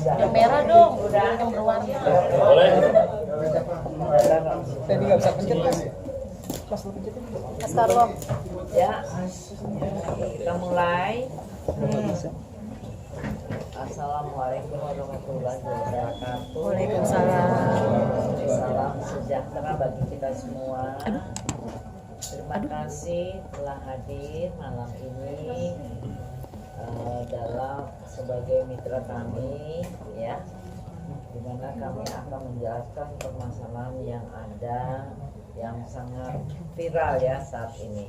Yang merah dong, yang berwarna. Boleh. Tadi nggak bisa pencet mas. Mas Carlo. Ya, kita mulai. Assalamualaikum warahmatullahi wabarakatuh. Waalaikumsalam. Salam sejahtera bagi kita semua. Terima kasih telah hadir malam ini dalam sebagai mitra kami, ya, dimana kami akan menjelaskan permasalahan yang ada yang sangat viral ya saat ini.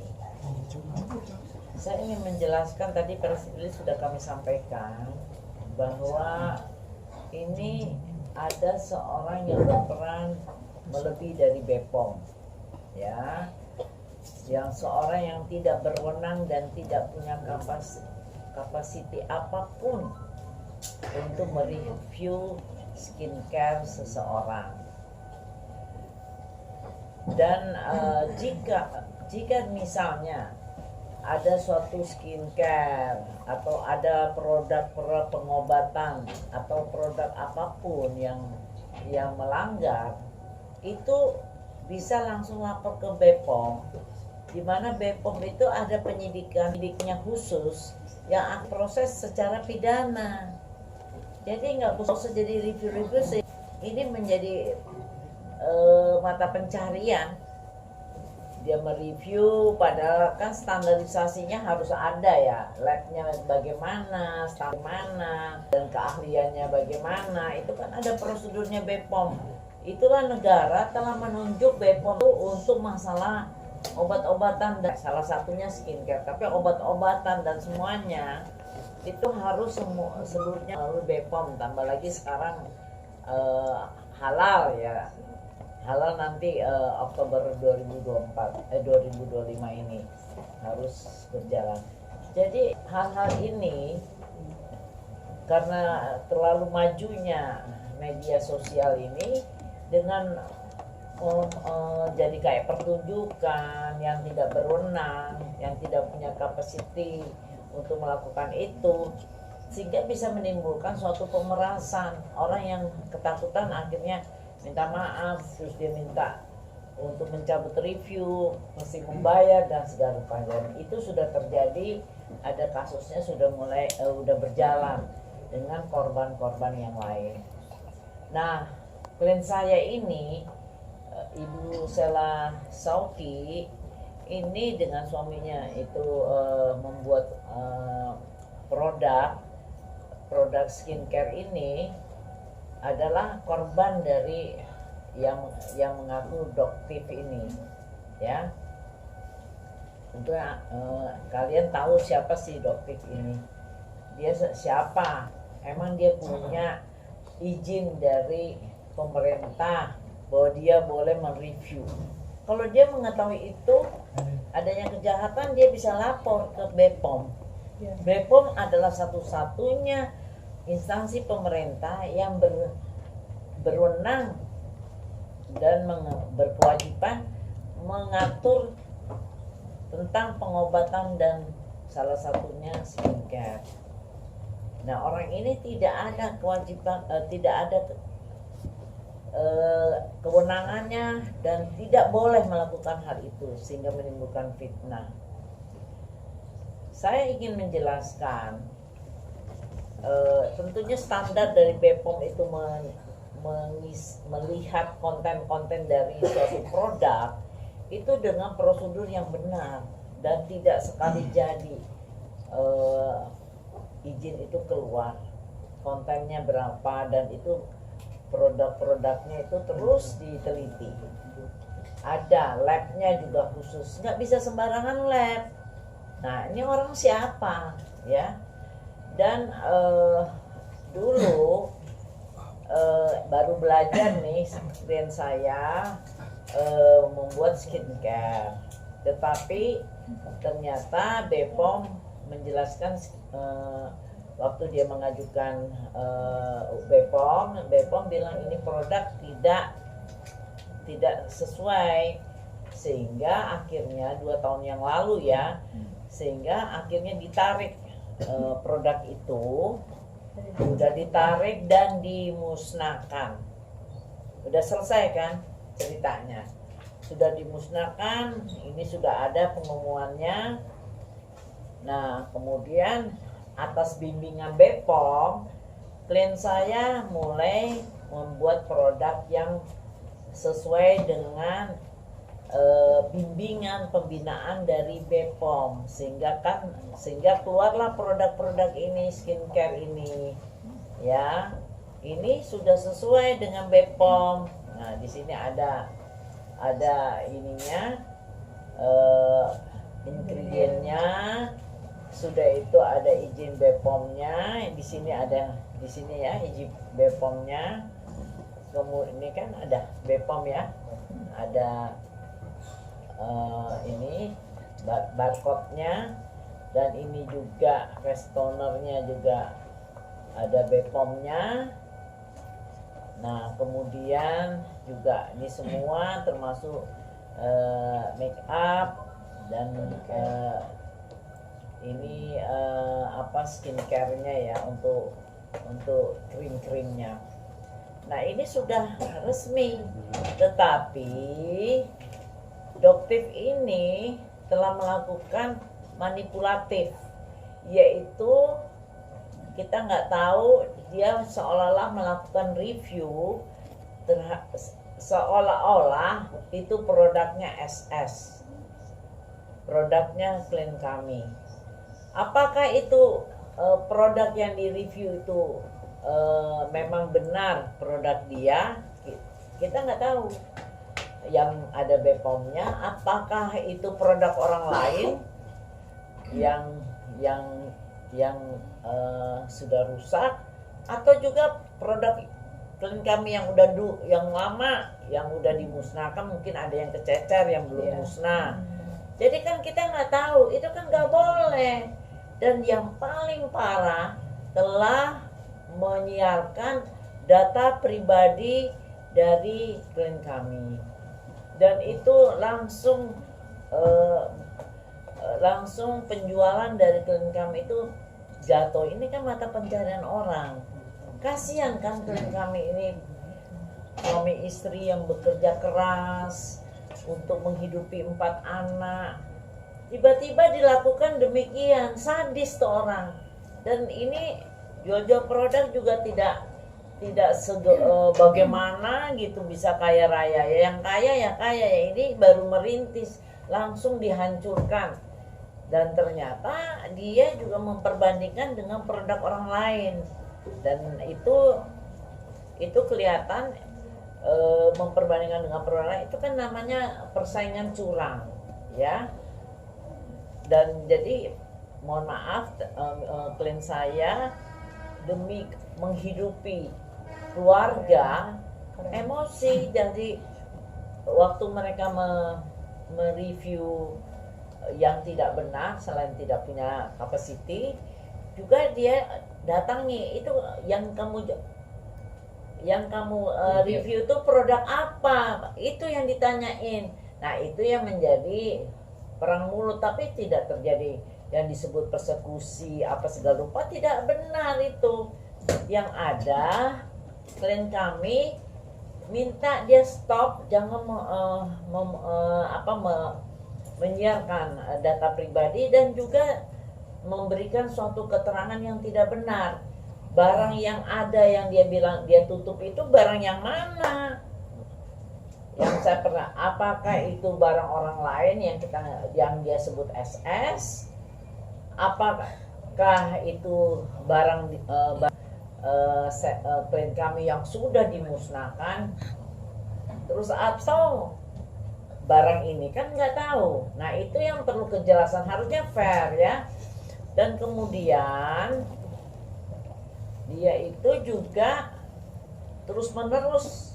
Saya ingin menjelaskan, tadi presiden sudah kami sampaikan bahwa ini ada seorang yang berperan melebihi dari BPOM, ya, yang seorang yang tidak berwenang dan tidak punya kapasiti apapun untuk mereview skincare seseorang. Dan jika misalnya ada suatu skincare atau ada produk pengobatan atau produk apapun yang melanggar, itu bisa langsung lapor ke BPOM, di mana BPOM itu ada penyidiknya khusus yang akan proses secara pidana. Jadi nggak usah jadi review sih. Ini menjadi mata pencarian. Dia mereview, padahal kan standarisasinya harus ada ya, labnya bagaimana, standar mana, dan keahliannya bagaimana, itu kan ada prosedurnya BPOM. Itulah negara telah menunjuk BPOM untuk masalah obat-obatan, dan salah satunya skincare, tapi obat-obatan dan semuanya itu harus seluruhnya melalui BPOM, tambah lagi sekarang halal ya. Halal nanti Oktober 2025 ini harus berjalan. Jadi hal-hal ini karena terlalu majunya media sosial ini dengan jadi kayak pertunjukan yang tidak berwenang, yang tidak punya kapasiti untuk melakukan itu, sehingga bisa menimbulkan suatu pemerasan. Orang yang ketakutan akhirnya minta maaf, terus dia minta untuk mencabut review, mesti membayar dan segala macam. Itu sudah terjadi, ada kasusnya sudah mulai udah berjalan dengan korban-korban yang lain. Nah, klien saya ini Ibu Sela Sauki ini dengan suaminya itu membuat produk skincare ini adalah korban dari yang mengaku doktif ini, ya. Tentu kalian tahu siapa sih doktif ini? Dia siapa? Emang dia punya izin dari pemerintah bahwa dia boleh mereview? Kalau dia mengetahui itu adanya kejahatan, dia bisa lapor ke BPOM. BPOM adalah satu-satunya instansi pemerintah yang berwenang dan berkewajiban mengatur tentang pengobatan dan salah satunya skincare. Nah, orang ini tidak ada kewajiban, tidak ada kewenangannya dan tidak boleh melakukan hal itu sehingga menimbulkan fitnah. Saya ingin menjelaskan, tentunya standar dari BPOM itu melihat konten-konten dari suatu produk itu dengan prosedur yang benar dan tidak sekali jadi izin itu keluar, kontennya berapa, dan itu produk-produknya itu terus diteliti. Ada labnya juga khusus, nggak bisa sembarangan lab. Nah, ini orang siapa ya? Dan dulu baru belajar nih klien saya membuat skincare, tetapi ternyata BPOM menjelaskan waktu dia mengajukan BPOM bilang ini produk tidak sesuai sehingga akhirnya 2 tahun yang lalu ya, sehingga akhirnya ditarik produk itu, udah ditarik dan dimusnahkan. Udah selesai kan ceritanya, sudah dimusnahkan, ini sudah ada pengumumannya. Nah kemudian atas bimbingan BPOM, klien saya mulai membuat produk yang sesuai dengan bimbingan pembinaan dari BPOM, sehingga keluarlah produk-produk ini, skincare ini ya. Ini sudah sesuai dengan BPOM. Nah di sini ada ininya, ingredientnya sudah, itu ada izin BPOM-nya. Di sini ada, di sini ya izin BPOM-nya. Kemudian ini kan ada BPOM ya, ada ini barcode-nya, dan ini juga restonernya juga ada BPOM-nya. Nah kemudian juga ini semua termasuk make up dan ini skincare-nya ya, untuk krim-krimnya. Nah ini sudah resmi, tetapi Doktif ini telah melakukan manipulatif, yaitu kita nggak tahu, dia seolah-olah melakukan review seolah-olah itu produknya SS, produknya klien kami. Apakah itu produk yang direview itu memang benar produk dia? Kita nggak tahu. Yang ada BPOM-nya, apakah itu produk orang lain yang sudah rusak, atau juga produk klien kami yang lama yang udah dimusnahkan, mungkin ada yang kececer yang belum musnah. Jadi kan kita nggak tahu, itu kan nggak boleh. Dan yang paling parah, telah menyiarkan data pribadi dari klien kami, dan itu langsung penjualan dari klien kami itu jatuh. Ini kan mata pencarian orang, kasihan kan klien kami ini, suami istri yang bekerja keras untuk menghidupi 4 anak, tiba-tiba dilakukan demikian, sadis tuh orang. Dan ini jual-jual produk juga tidak bagaimana gitu bisa kaya raya ya. Yang kaya ya kaya ya, ini baru merintis langsung dihancurkan. Dan ternyata dia juga memperbandingkan dengan produk orang lain, dan itu kelihatan memperbandingkan dengan produk lain, itu kan namanya persaingan curang ya. Dan jadi mohon maaf, klien saya demi menghidupi keluarga emosi. Jadi waktu mereka mereview yang tidak benar, selain tidak punya capacity, juga dia datangi, itu yang kamu review itu produk apa, itu yang ditanyain. Nah itu yang menjadi perang mulut, tapi tidak terjadi yang disebut persekusi apa segala rupa, tidak benar itu. Yang ada klien kami minta dia stop, jangan menyiarkan data pribadi, dan juga memberikan suatu keterangan yang tidak benar. Barang yang ada yang dia bilang dia tutup itu barang yang mana? Yang saya pernah, apakah itu barang orang lain yang dia sebut SS? Apakah itu barang klien kami yang sudah dimusnahkan? Terus atau barang ini kan nggak tahu. Nah itu yang perlu kejelasan, harusnya fair ya. Dan kemudian dia itu juga terus menerus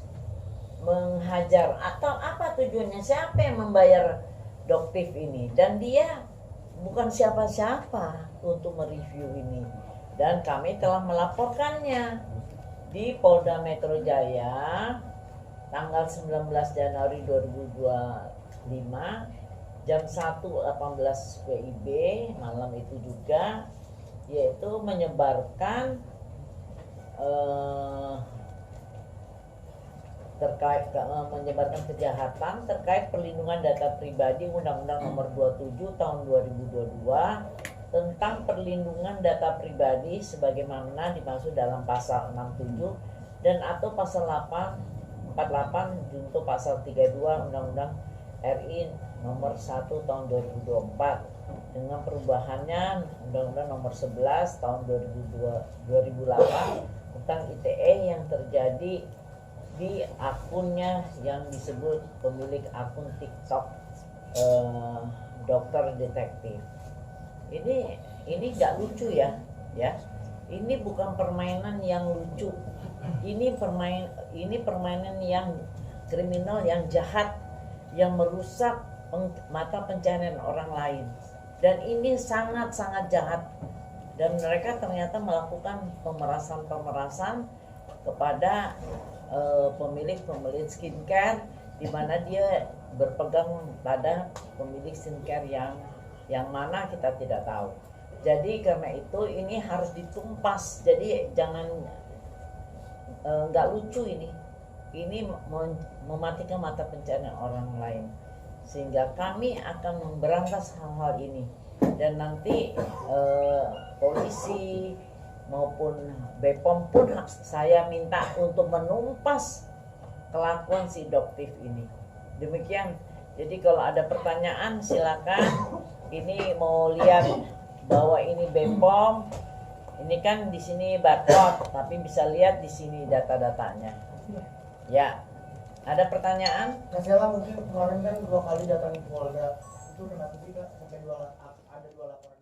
menghajar, atau apa tujuannya, siapa yang membayar Doktif ini, dan dia bukan siapa-siapa untuk mereview ini. Dan kami telah melaporkannya di Polda Metro Jaya tanggal 19 Januari 2022 jam 1.18 WIB malam itu juga, yaitu menyebarkan menyebarkan kejahatan terkait perlindungan data pribadi Undang-Undang Nomor 27 Tahun 2022 tentang perlindungan data pribadi sebagaimana dimaksud dalam pasal 67 dan atau pasal 48 junto pasal 32 Undang-Undang RI Nomor 1 Tahun 2024 dengan perubahannya Undang-Undang Nomor 11 Tahun 2008 tentang ITE yang terjadi di akunnya yang disebut pemilik akun TikTok dokter detektif. Ini nggak lucu ya. Ini bukan permainan yang lucu. Ini permainan yang kriminal, yang jahat, yang merusak mata pencaharian orang lain. Dan ini sangat-sangat jahat. Dan mereka ternyata melakukan pemerasan kepada pemilik skincare, di mana dia berpegang pada pemilik skincare yang mana kita tidak tahu. Jadi karena itu ini harus ditumpas. Jadi jangan nggak lucu ini mematikan mata pencaharian orang lain, sehingga kami akan memberantas hal-hal ini. Dan nanti polisi maupun BPOM pun saya minta untuk menumpas kelakuan si Doktif ini. Demikian. Jadi kalau ada pertanyaan silakan. Ini mau lihat bahwa ini BPOM. Ini kan di sini barcode, tapi bisa lihat di sini data-datanya. Ya. Ada pertanyaan? Kak Sela, mungkin kemarin kan 2 kali datangi Polda. Itu kenapa sih Kak sampai ada 2 laporan?